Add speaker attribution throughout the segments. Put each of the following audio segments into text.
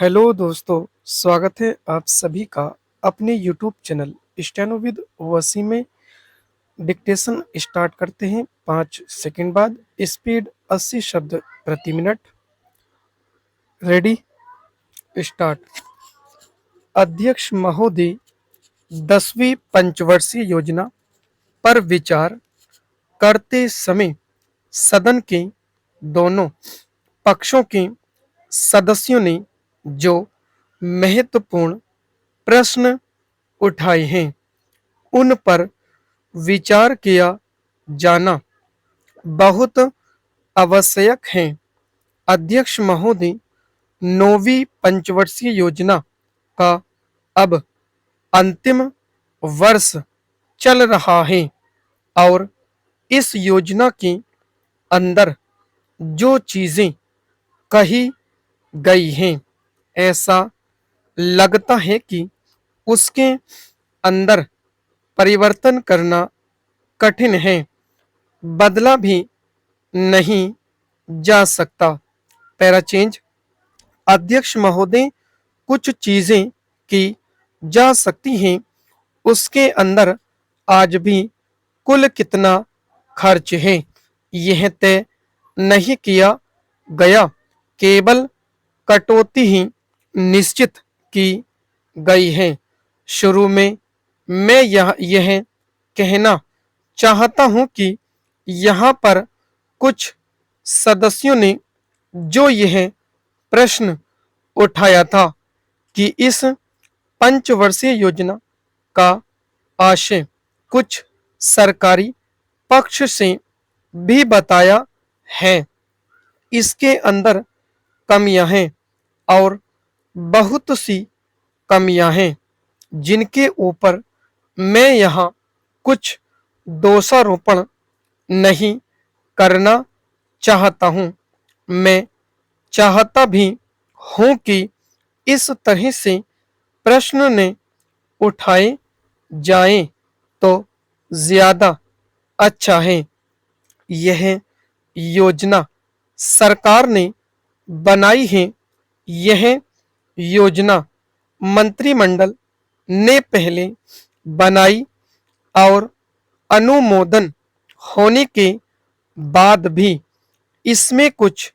Speaker 1: Hello दोस्तों, स्वागत है आप सभी का अपने YouTube channel steno with Wasim में। डिक्टेशन स्टार्ट करते हैं 5 सेकंड बाद। स्पीड 80 शब्द प्रति मिनट। Ready, start. अध्यक्ष महोदय, 10वीं पंचवर्षीय योजना पर विचार करते समय सदन के दोनों पक्षों के सदस्यों ने जो महत्वपूर्ण प्रश्न उठाए हैं उन पर विचार किया जाना बहुत आवश्यक है। अध्यक्ष महोदय, 9वीं पंचवर्षीय योजना का अब अंतिम वर्ष चल रहा है और इस योजना के अंदर जो चीजें कही गई हैं, ऐसा लगता है कि उसके अंदर परिवर्तन करना कठिन है, बदला भी नहीं जा सकता। Para change. अध्यक्ष महोदय, कुछ चीजें की जा सकती हैं, उसके अंदर आज भी कुल कितना खर्च है यह तय नहीं किया गया, केवल कटौती ही निश्चित की गई है। शुरू में मैं यह कहना चाहता हूं कि यहाँ पर कुछ सदस्यों ने जो यह प्रश्न उठाया था कि इस पंचवर्षीय योजना का आशय कुछ सरकारी पक्ष से भी बताया है, इसके अंदर कमियां हैं और बहुत सी कमियां हैं जिनके ऊपर मैं यहाँ कुछ दोषारोपण नहीं करना चाहता हूं। मैं चाहता भी हूं कि इस तरह से प्रश्न ने उठाए जाएं तो ज्यादा अच्छा है। यह योजना सरकार ने बनाई है, यह योजना मंत्रिमंडल ने पहले बनाई और अनुमोदन होने के बाद भी इसमें कुछ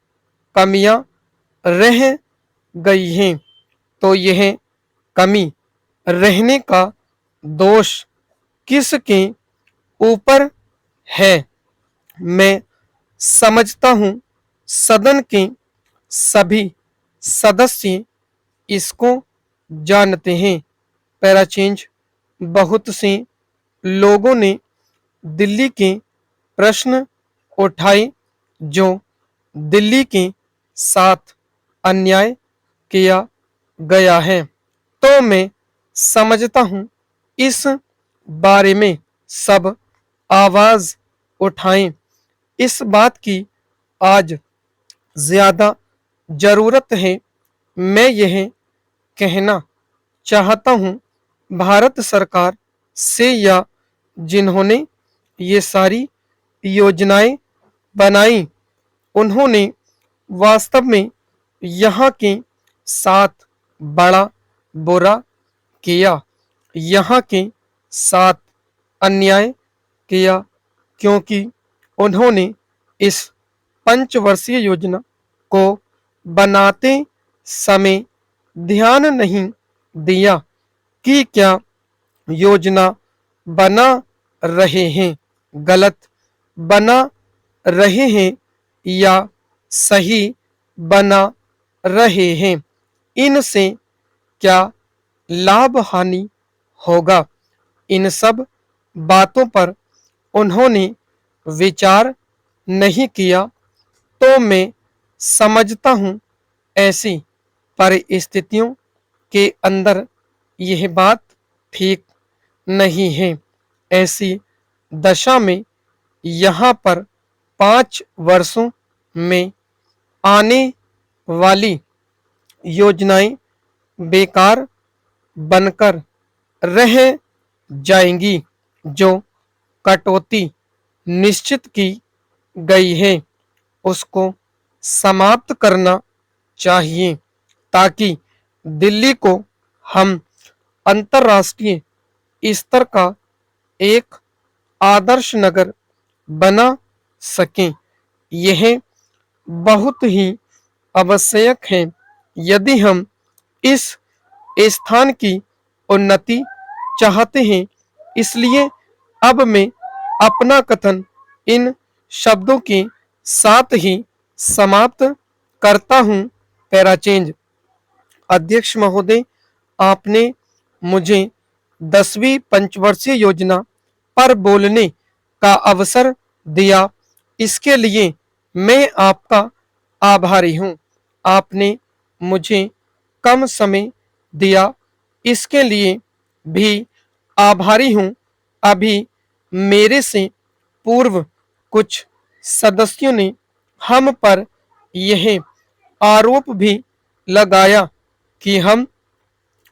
Speaker 1: कमियां रह गई हैं, तो यह कमी रहने का दोष किसके ऊपर है? मैं समझता हूं सदन के सभी सदस्य इसको जानते हैं। Para change. बहुत से लोगों ने दिल्ली के प्रश्न उठाए जो दिल्ली के साथ अन्याय किया गया है, तो मैं समझता हूं इस बारे में सब आवाज उठाएं। इस बात की आज ज्यादा जरूरत है। मैं यह कहना चाहता हूं भारत सरकार से या जिन्होंने ये सारी योजनाएं बनाई, उन्होंने वास्तव में यहाँ के साथ बड़ा बुरा किया, यहाँ के साथ अन्याय किया, क्योंकि उन्होंने इस पंचवर्षीय योजना को बनाते समय ध्यान नहीं दिया कि क्या योजना बना रहे हैं गलत बना रहे हैं या सही बना रहे हैं, इनसे क्या लाभ हानि होगा, इन सब बातों पर उन्होंने विचार नहीं किया। तो मैं समझता हूं ऐसी परिस्थितियों के अंदर यह बात ठीक नहीं है। ऐसी दशा में यहाँ पर 5 वर्षों में आने वाली योजनाएं बेकार बनकर रह जाएंगी। जो कटौती निश्चित की गई है उसको समाप्त करना चाहिए ताकि दिल्ली को हम अंतर्राष्ट्रीय स्तर का एक आदर्श नगर बना सकें। यह बहुत ही आवश्यक है यदि हम इस स्थान की उन्नति चाहते हैं। इसलिए अब मैं अपना कथन इन शब्दों के साथ ही समाप्त करता हूं। पैराचेंज। अध्यक्ष महोदय, आपने मुझे 10वीं पंचवर्षीय योजना पर बोलने का अवसर दिया, इसके लिए मैं आपका आभारी हूं। आपने मुझे कम समय दिया, इसके लिए भी आभारी हूं। अभी मेरे से पूर्व कुछ सदस्यों ने हम पर यह आरोप भी लगाया कि हम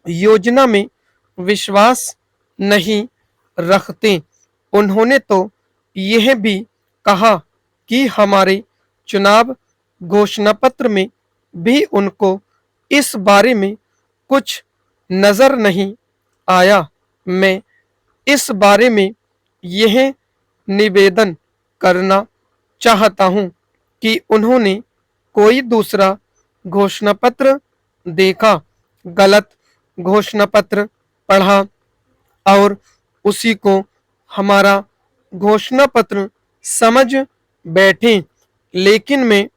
Speaker 1: योजना में विश्वास नहीं रखते। उन्होंने तो यह भी कहा कि हमारे चुनाव घोषणा पत्र में भी उनको इस बारे में कुछ नजर नहीं आया। मैं इस बारे में यह निवेदन करना चाहता हूं कि उन्होंने कोई दूसरा घोषणा पत्र देखा, गलत घोषणा पत्र पढ़ा और उसी को हमारा घोषणा पत्र समझ बैठे। लेकिन मैं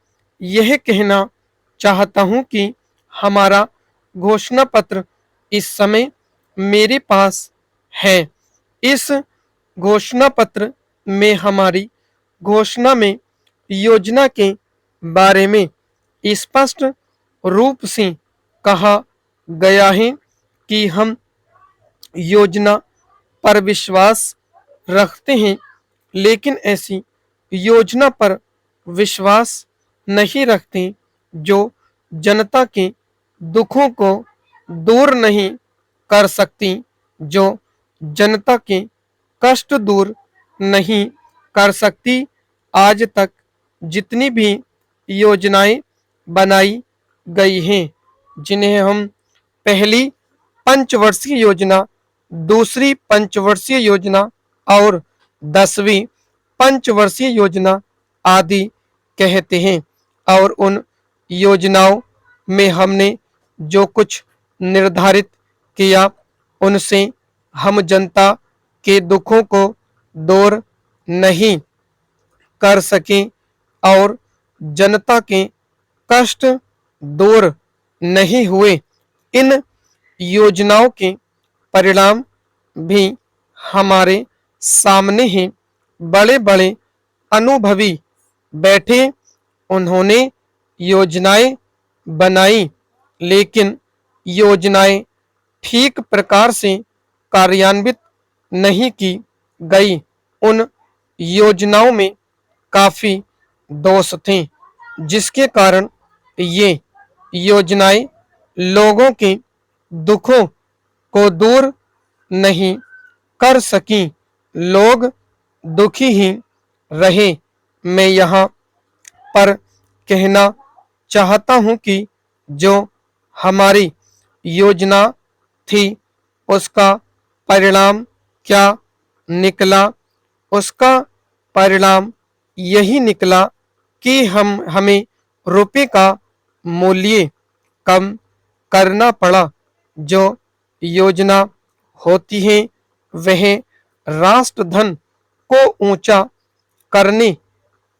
Speaker 1: यह कहना चाहता हूं कि हमारा घोषणा पत्र इस समय मेरे पास है। इस घोषणा पत्र में हमारी घोषणा में योजना के बारे में स्पष्ट रूप से कहा गया है कि हम योजना पर विश्वास रखते हैं, लेकिन ऐसी योजना पर विश्वास नहीं रखते जो जनता के दुखों को दूर नहीं कर सकती, जो जनता के कष्ट दूर नहीं कर सकती। आज तक जितनी भी योजनाएं बनाई गई हैं, जिन्हें हम पहली पंचवर्षीय योजना, दूसरी पंचवर्षीय योजना और 10वीं पंचवर्षीय योजना आदि कहते हैं, और उन योजनाओं में हमने जो कुछ निर्धारित किया उनसे हम जनता के दुखों को दूर नहीं कर सके और जनता के कष्ट दूर नहीं हुए। इन योजनाओं के परिणाम भी हमारे सामने हैं। बड़े बड़े अनुभवी बैठे, उन्होंने योजनाएं बनाई, लेकिन योजनाएं ठीक प्रकार से कार्यान्वित नहीं की गई। उन योजनाओं में काफी दोष थे, जिसके कारण ये योजनाएं लोगों के दुखों को दूर नहीं कर सकी। लोग दुखी ही रहे। मैं यहाँ पर कहना चाहता हूँ कि जो हमारी योजना थी उसका परिणाम क्या निकला। उसका परिणाम यही निकला कि हमें रुपए का मूल्य कम करना पड़ा। जो योजना होती है वह राष्ट्रधन को ऊंचा करने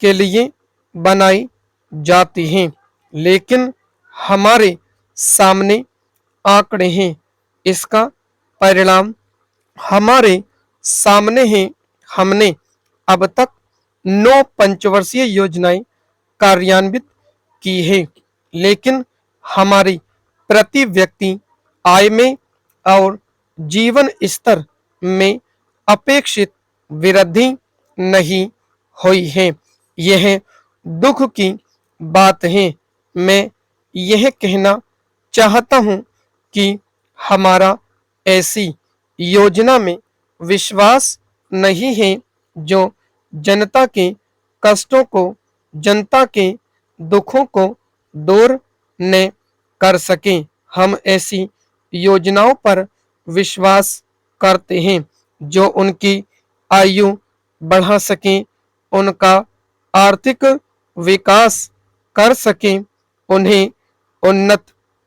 Speaker 1: के लिए बनाई जाती हैं, लेकिन हमारे सामने आंकड़े हैं। इसका परिणाम हमारे सामने है। हमने अब तक 9 पंचवर्षीय योजनाएं कार्यान्वित की है, लेकिन हमारी प्रति व्यक्ति आय में और जीवन स्तर में अपेक्षित वृद्धि नहीं हुई है। यह दुख की बात है। मैं यह कहना चाहता हूं कि हमारा ऐसी योजना में विश्वास नहीं है जो जनता के कष्टों को, जनता के दुखों को दूर न कर सके। हम ऐसी योजनाओं पर विश्वास करते हैं जो उनकी आयु बढ़ा सकें, उनका आर्थिक विकास कर सकें, उन्हें उन्नत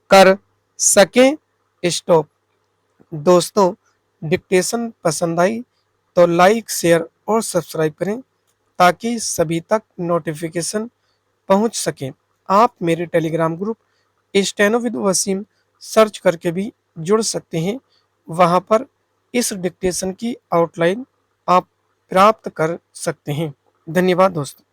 Speaker 1: कर सकें। स्टॉप। दोस्तों, डिक्टेशन पसंद आई तो लाइक, शेयर और सब्सक्राइब करें ताकि सभी तक नोटिफिकेशन पहुंच सके। आप मेरे Telegram group steno with Wasim search करके भी जुड़ सकते हैं। वहां पर इस डिक्टेशन की आउटलाइन आप प्राप्त कर सकते हैं। धन्यवाद दोस्तों।